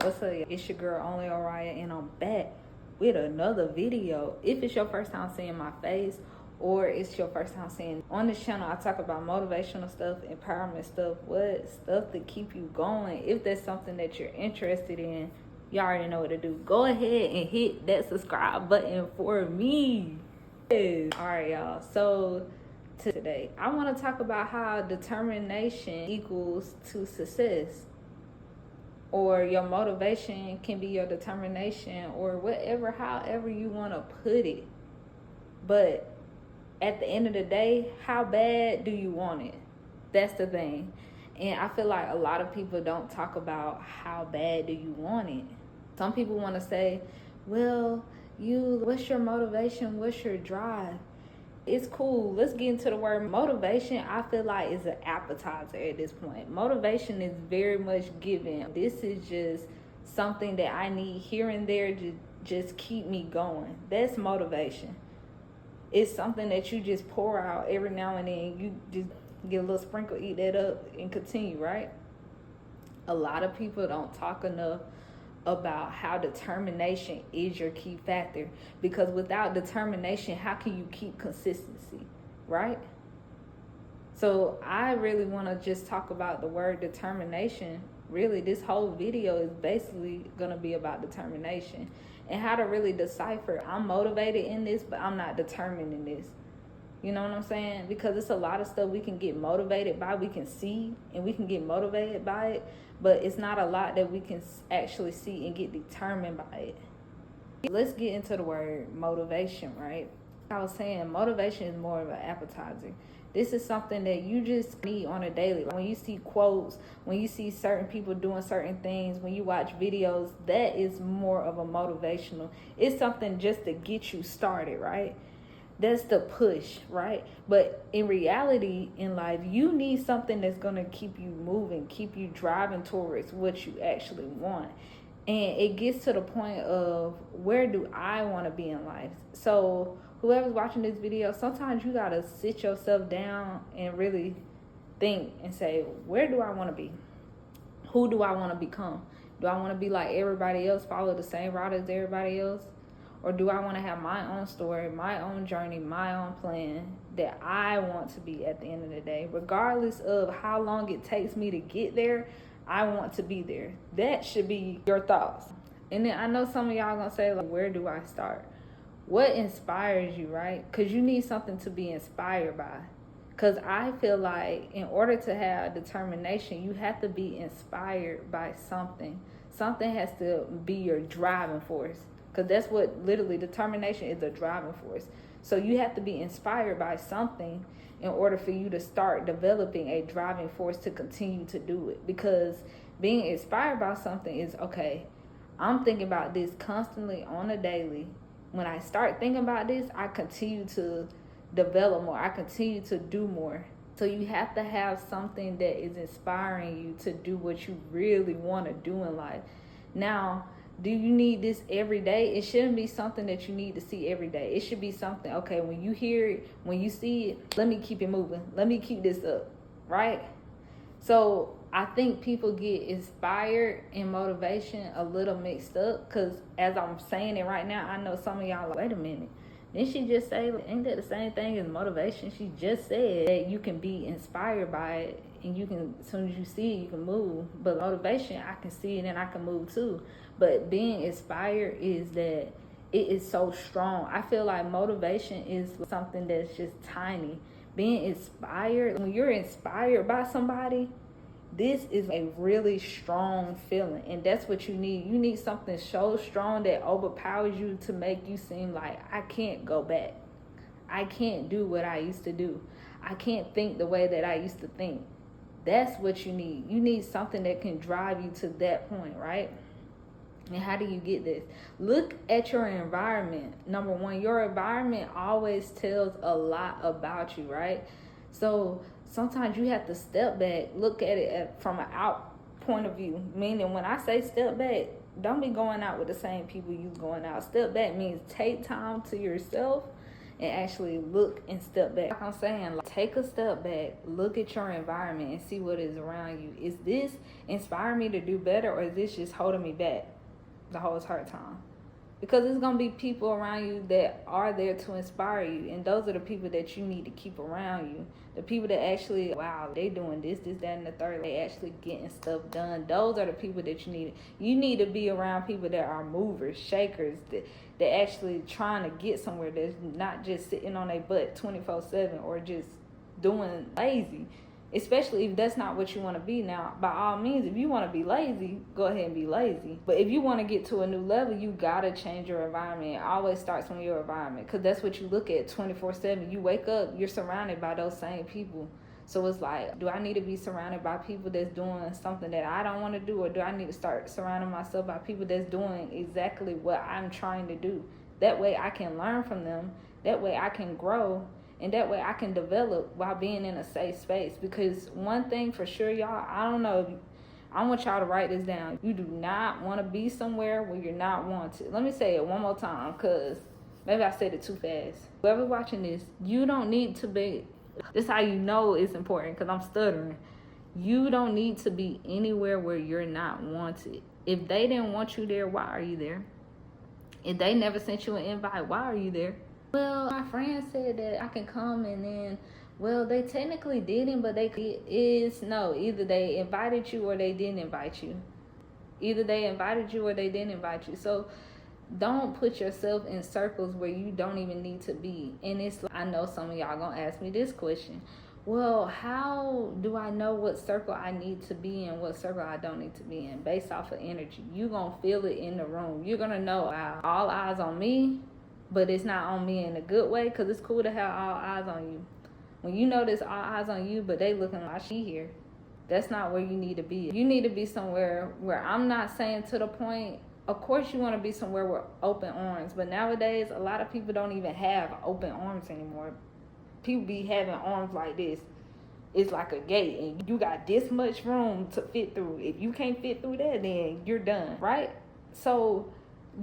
What's up? It's your girl Only Orion, and I'm back with another video. If it's your first time seeing my face, or it's your first time seeing on this channel, I talk about motivational stuff, empowerment stuff, what stuff to keep you going. If that's something that you're interested in, you already know what to do. Go ahead and hit that subscribe button for me. Yes. All right, y'all. So today, I want to talk about how determination equals to success, or your motivation can be your determination, or whatever, however you want to put it. But at the end of the day, how bad do you want it? That's the thing. And I feel like a lot of people don't talk about how bad do you want it. Some people want to say, well, what's your motivation? What's your drive? It's cool. Let's get into the word motivation. I feel like is an appetizer at this point. Motivation is very much given. This is just something that I need here and there to just keep me going. That's motivation. It's something that you just pour out every now and then. You just get a little sprinkle, eat that up, and continue, right? A lot of people don't talk enough about how determination is your key factor, because without determination, how can you keep consistency, right? So I really want to just talk about the word determination. Really, this whole video is basically going to be about determination and how to really decipher. I'm motivated in this, but I'm not determined in this. You know what I'm saying? Because it's a lot of stuff we can get motivated by, we can see, and we can get motivated by it, but it's not a lot that we can actually see and get determined by it. Let's get into the word motivation, right? I was saying motivation is more of an appetizer. This is something that you just need on a daily. When you see quotes, when you see certain people doing certain things, when you watch videos, that is more of a motivational. It's something just to get you started, right? That's the push, right? But in reality, in life, you need something that's going to keep you moving, keep you driving towards what you actually want. And it gets to the point of, where do I want to be in life? So whoever's watching this video, sometimes you got to sit yourself down and really think and say, where do I want to be? Who do I want to become? Do I want to be like everybody else, follow the same route as everybody else? Or do I want to have my own story, my own journey, my own plan that I want to be at the end of the day? Regardless of how long it takes me to get there, I want to be there. That should be your thoughts. And then I know some of y'all going to say, like, where do I start? What inspires you, right? Because you need something to be inspired by. Because I feel like in order to have determination, you have to be inspired by something. Something has to be your driving force. Because that's what literally determination is, a driving force. So you have to be inspired by something in order for you to start developing a driving force to continue to do it. Because being inspired by something is, okay, I'm thinking about this constantly on a daily. When I start thinking about this, I continue to develop more. I continue to do more. So you have to have something that is inspiring you to do what you really want to do in life. Now, do you need this every day? It shouldn't be something that you need to see every day. It should be something, okay, when you hear it, when you see it, let me keep it moving. Let me keep this up, right? So I think people get inspired and motivation a little mixed up, because as I'm saying it right now, I know some of y'all like, wait a minute. Didn't she just say, ain't that the same thing as motivation? She just said that you can be inspired by it, and you can, as soon as you see it, you can move. But motivation, I can see it and I can move too. But being inspired is that it is so strong. I feel like motivation is something that's just tiny. Being inspired, when you're inspired by somebody, this is a really strong feeling, and that's what you need. You need something so strong that overpowers you to make you seem like, I can't go back. I can't do what I used to do. I can't think the way that I used to think. That's what you need. You need something that can drive you to that point, right? And how do you get this? Look at your environment. Number one, your environment always tells a lot about you, right? So sometimes you have to step back, look at it from an out point of view. Meaning, when I say step back, don't be going out with the same people you going out. Step back means take time to yourself and actually look and step back. Like I'm saying, like, take a step back, look at your environment and see what is around you. Is this inspiring me to do better, or is this just holding me back the whole entire time? Because there's going to be people around you that are there to inspire you. And those are the people that you need to keep around you. The people that actually, wow, they doing this, that, and the third. They actually getting stuff done. Those are the people that you need. You need to be around people that are movers, shakers, that actually trying to get somewhere. That's not just sitting on their butt 24/7 or just doing lazy. Especially if that's not what you want to be. Now, by all means, if you want to be lazy, go ahead and be lazy. But if you want to get to a new level, you got to change your environment. It always starts from your environment, because that's what you look at 24/7. You wake up, you're surrounded by those same people. So it's like, do I need to be surrounded by people that's doing something that I don't want to do? Or do I need to start surrounding myself by people that's doing exactly what I'm trying to do? That way I can learn from them. That way I can grow. And that way I can develop while being in a safe space. Because one thing for sure, y'all, I don't know, I want y'all to write this down. You do not want to be somewhere where you're not wanted. Let me say it one more time, because maybe I said it too fast. Whoever watching this, you don't need to be, this is how you know it's important, because I'm stuttering. You don't need to be anywhere where you're not wanted. If they didn't want you there, why are you there? If they never sent you an invite, why are you there? Well, my friend said that I can come, and then, well, they technically didn't, but no, either they invited you or they didn't invite you. Either they invited you or they didn't invite you. So don't put yourself in circles where you don't even need to be. And it's like, I know some of y'all gonna ask me this question. Well, how do I know what circle I need to be in, what circle I don't need to be in? Based off of energy. You're gonna feel it in the room. You're gonna know, wow, all eyes on me. But it's not on me in a good way, because it's cool to have all eyes on you. When you notice all eyes on you, but they looking like she here, that's not where you need to be. You need to be somewhere where, I'm not saying to the point, of course you want to be somewhere with open arms, but nowadays a lot of people don't even have open arms anymore. People be having arms like this. It's like a gate, and you got this much room to fit through. If you can't fit through that, then you're done, right? So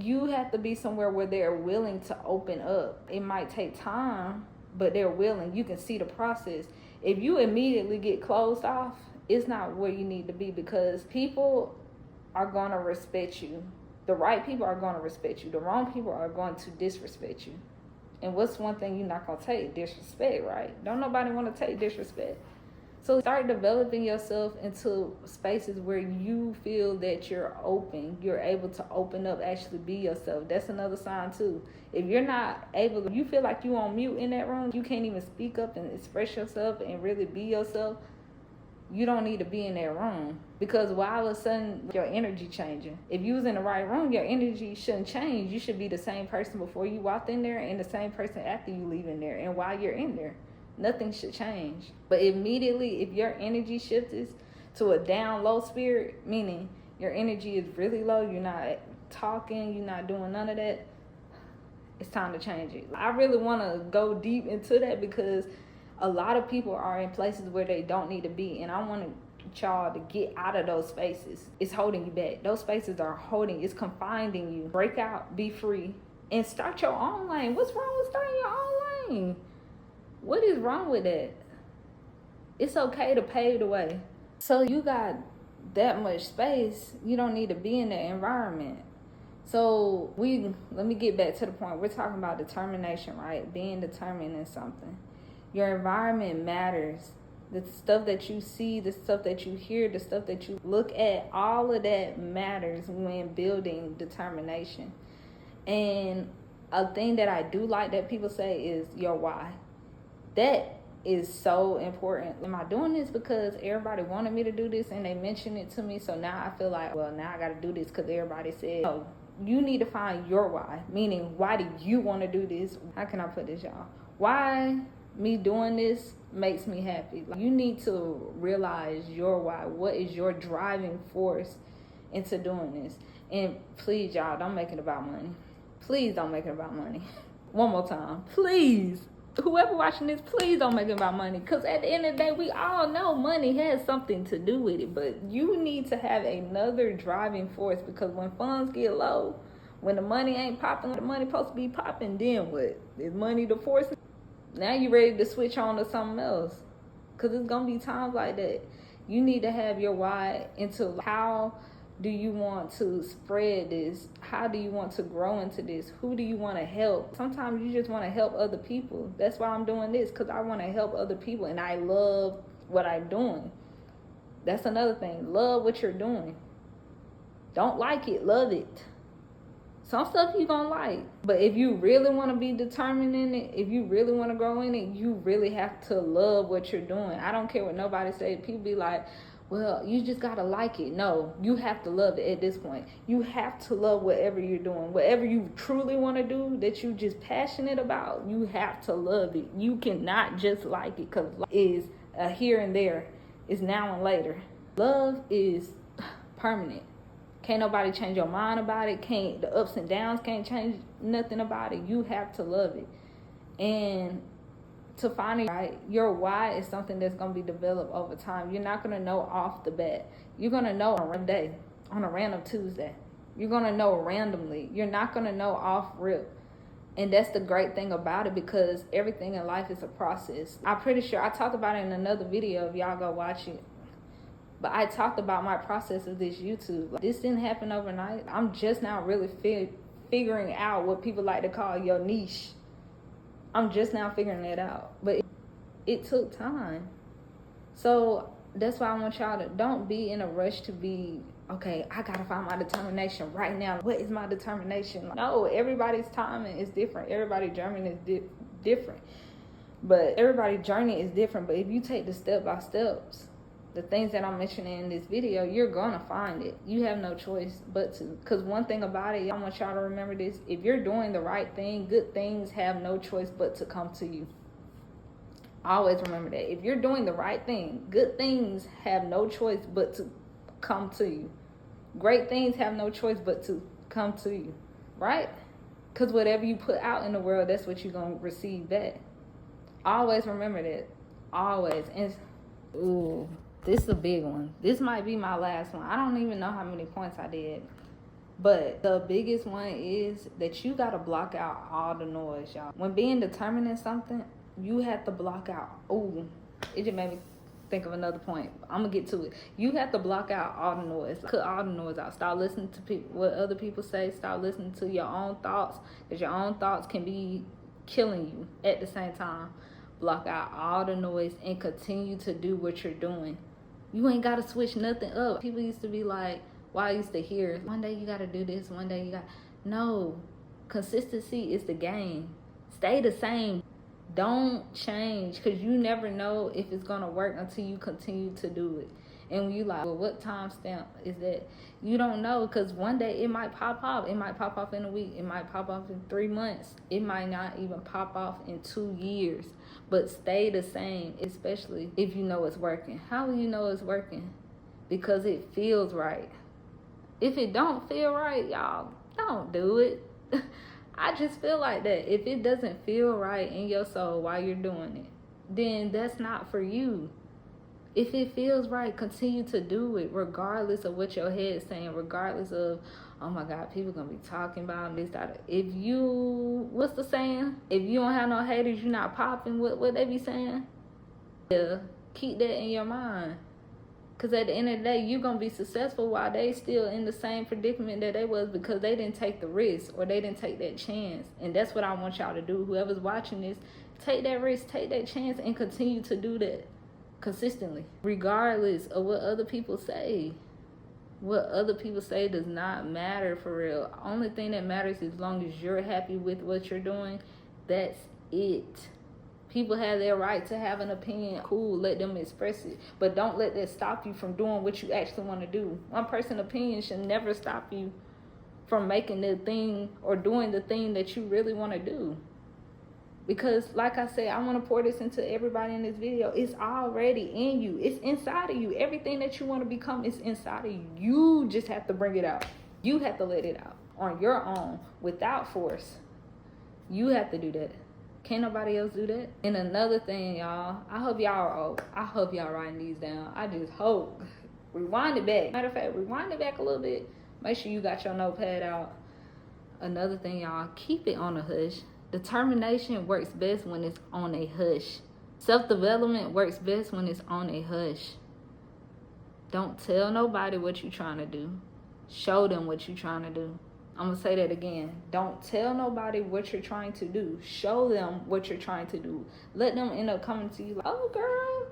you have to be somewhere where they're willing to open up. It might take time, but they're willing. You can see the process. If you immediately get closed off, it's not where you need to be, because people are going to respect you. The right people are going to respect you. The wrong people are going to disrespect you. And what's one thing you're not going to take? Disrespect, right? Don't nobody want to take disrespect. So start developing yourself into spaces where you feel that you're open. You're able to open up, actually be yourself. That's another sign too. If you're not able, you feel like you on mute in that room, you can't even speak up and express yourself and really be yourself, you don't need to be in that room. Because why all of a sudden your energy changing? If you was in the right room, your energy shouldn't change. You should be the same person before you walked in there and the same person after you leave in there and while you're in there. Nothing should change. But immediately, if your energy shifts to a down low spirit, meaning your energy is really low, you're not talking, you're not doing none of that, it's time to change it. I really want to go deep into that, because a lot of people are in places where they don't need to be, and I want y'all to get out of those spaces. It's holding you back. Those spaces are it's confining you. Break out, be free, and start your own lane. What's wrong with starting your own lane? What is wrong with that? It's okay to pave the way. So you got that much space, you don't need to be in that environment. So let me get back to the point. We're talking about determination, right? Being determined in something. Your environment matters. The stuff that you see, the stuff that you hear, the stuff that you look at, all of that matters when building determination. And a thing that I do like that people say is your why. That is so important. Am I doing this because everybody wanted me to do this and they mentioned it to me? So now I feel like, well, now I got to do this because everybody said. No, you need to find your why. Meaning, why do you want to do this? How can I put this, y'all? Why me doing this makes me happy. Like, you need to realize your why. What is your driving force into doing this? And please, y'all, don't make it about money. Please don't make it about money. One more time. Please. Whoever watching this, please don't make it about money. Because at the end of the day, we all know money has something to do with it. But you need to have another driving force. Because when funds get low, When the money ain't popping, the money supposed to be popping, then what? Is money the force? Now you ready to switch on to something else. Because it's going to be times like that. You need to have your why into how do you want to spread this? How do you want to grow into this? Who do you want to help? Sometimes you just want to help other people. That's why I'm doing this, because I want to help other people and I love what I'm doing. That's another thing. Love what you're doing. Don't like it, love it. Some stuff you gonna like, but if you really want to be determined in it, if you really want to grow in it, you really have to love what you're doing. I don't care what nobody say. People be like, well, you just gotta like it. No, you have to love it at this point. You have to love whatever you're doing. Whatever you truly want to do, that you just passionate about, you have to love it. You cannot just like it, because life is a here and there. It's now and later. Love is permanent. Can't nobody change your mind about it. The ups and downs can't change nothing about it. You have to love it. And to find it right, your why is something that's going to be developed over time. You're not going to know off the bat. You're going to know on a random day, on a random Tuesday. You're going to know randomly. You're not going to know off rip. And that's the great thing about it, because everything in life is a process. I'm pretty sure I talked about it in another video if y'all go watch it. But I talked about my process of this YouTube. This didn't happen overnight. I'm just now really figuring out what people like to call your niche. I'm just now figuring it out. But it took time. So that's why I want y'all to don't be in a rush to be, okay, I got to find my determination right now. What is my determination? No, everybody's timing is different. Everybody's journey is different. But everybody's journey is different. But if you take the step by steps, the things that I'm mentioning in this video, you're going to find it. You have no choice but to. Because one thing about it, I want y'all to remember this. If you're doing the right thing, good things have no choice but to come to you. Always remember that. If you're doing the right thing, good things have no choice but to come to you. Great things have no choice but to come to you. Right? Because whatever you put out in the world, that's what you're going to receive back. Always remember that. Always. And ooh. This is a big one. This might be my last one. I don't even know how many points I did. But the biggest one is that you got to block out all the noise, y'all. When being determined in something, you have to block out. Ooh, it just made me think of another point. I'm going to get to it. You have to block out all the noise. Cut all the noise out. Stop listening to what other people say. Stop listening to your own thoughts. Because your own thoughts can be killing you at the same time. Block out all the noise and continue to do what you're doing. You ain't got to switch nothing up. People used to be like, well, I used to hear, one day you got to do this, one day you got. No. Consistency is the game. Stay the same. Don't change, because you never know if it's going to work until you continue to do it. And when you like, well, what time stamp is that? You don't know, because one day it might pop off. It might pop off in a week. It might pop off in 3 months. It might not even pop off in 2 years. But stay the same, especially if you know it's working. How will you know it's working? Because it feels right. If it don't feel right, y'all, don't do it. I just feel like that. If it doesn't feel right in your soul while you're doing it, then that's not for you. If it feels right, continue to do it, regardless of what your head's saying, regardless of, oh my God, people gonna be talking about this, that. If you, what's the saying? If you don't have no haters, you're not popping. What they be saying? Yeah, keep that in your mind. Because at the end of the day, you're gonna be successful while they still in the same predicament that they was, because they didn't take the risk or they didn't take that chance. And that's what I want y'all to do. Whoever's watching this, take that risk, take that chance, and continue to do that consistently, regardless of what other people say. What other people say does not matter for real. Only thing that matters is as long as you're happy with what you're doing, that's it. People have their right to have an opinion. Cool, let them express it. But don't let that stop you from doing what you actually want to do. One person's opinion should never stop you from making the thing or doing the thing that you really want to do. Because like I said, I want to pour this into everybody in this video. It's already in you. It's inside of you. Everything that you want to become is inside of you. You just have to bring it out. You have to let it out on your own without force. You have to do that. Can't nobody else do that. And another thing, y'all, I hope y'all writing these down. I just hope. Rewind it back. Matter of fact, rewind it back a little bit. Make sure you got your notepad out. Another thing, y'all, keep it on a hush. Determination works best when it's on a hush. Self-development works best when it's on a hush. Don't tell nobody what you're trying to do. Show them what you're trying to do. I'm going to say that again. Don't tell nobody what you're trying to do. Show them what you're trying to do. Let them end up coming to you like, oh, girl,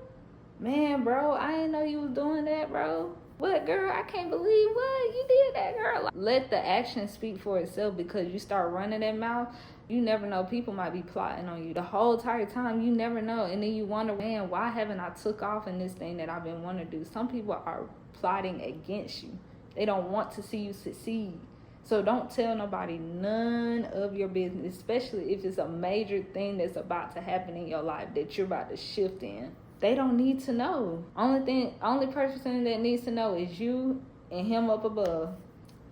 man, bro, I didn't know you was doing that, bro. What, girl? I can't believe what? You did that, girl. Let the action speak for itself, because you start running that mouth, you never know. People might be plotting on you the whole entire time. You never know. And then you wonder, man, why haven't I took off in this thing that I've been wanting to do? Some people are plotting against you. They don't want to see you succeed. So don't tell nobody none of your business, especially if it's a major thing that's about to happen in your life that you're about to shift in. They don't need to know. Only person that needs to know is you and him up above.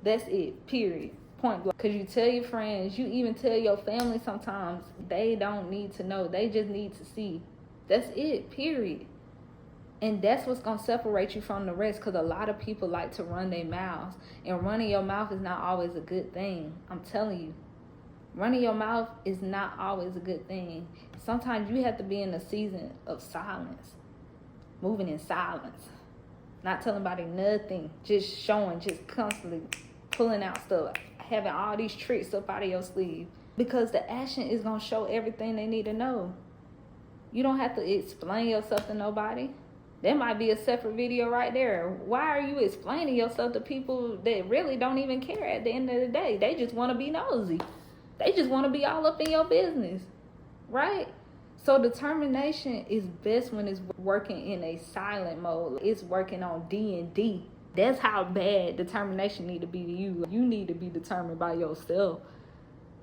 That's it, period. Point blank. Because you tell your friends, you even tell your family sometimes, they don't need to know. They just need to see. That's it, period. And that's what's going to separate you from the rest, because a lot of people like to run their mouths. And running your mouth is not always a good thing. I'm telling you. Running your mouth is not always a good thing. Sometimes you have to be in a season of silence. Moving in silence. Not telling anybody nothing. Just showing, just constantly pulling out stuff. Having all these tricks up out of your sleeve. Because the action is going to show everything they need to know. You don't have to explain yourself to nobody. That might be a separate video right there. Why are you explaining yourself to people that really don't even care at the end of the day? They just want to be nosy. They just want to be all up in your business, right? So determination is best when it's working in a silent mode. It's working on D&D. That's how bad determination need to be to you. You need to be determined by yourself.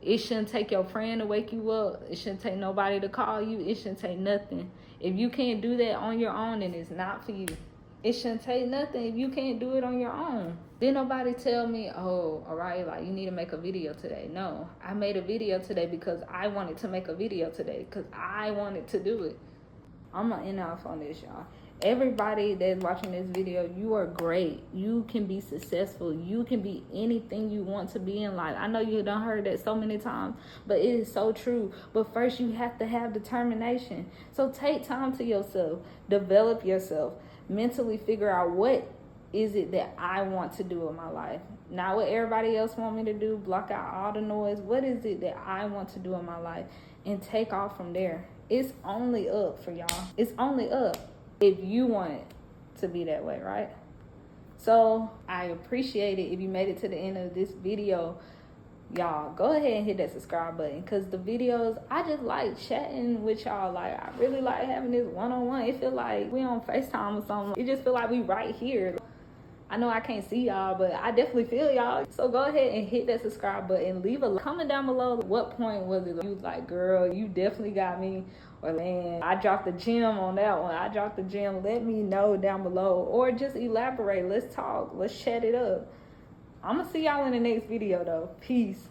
It shouldn't take your friend to wake you up. It shouldn't take nobody to call you. It shouldn't take nothing. If you can't do that on your own, then it's not for you. It shouldn't take nothing if you can't do it on your own. Then nobody tell me, oh, all right, like you need to make a video today. No, I made a video today because I wanted to make a video today, because I wanted to do it. I'm going to end off on this, y'all. Everybody that's watching this video, you are great. You can be successful. You can be anything you want to be in life. I know you done heard that so many times, but it is so true. But first, you have to have determination. So take time to yourself. Develop yourself. Mentally figure out what is it that I want to do in my life. Not what everybody else want me to do. Block out all the noise. What is it that I want to do in my life? And take off from there. It's only up for y'all. It's only up. If you want it to be that way, right? So I appreciate it if you made it to the end of this video. Y'all, go ahead and hit that subscribe button, because the videos, I just like chatting with y'all. Like, I really like having this one-on-one. It feel like we on FaceTime or something. It just feel like we right here. I know I can't see y'all, but I definitely feel y'all. So go ahead and hit that subscribe button. Leave a comment down below. What point was it you was like, girl, you definitely got me? Or, man, I dropped the gem on that one. I dropped the gem. Let me know down below. Or just elaborate. Let's talk. Let's chat it up. I'm going to see y'all in the next video, though. Peace.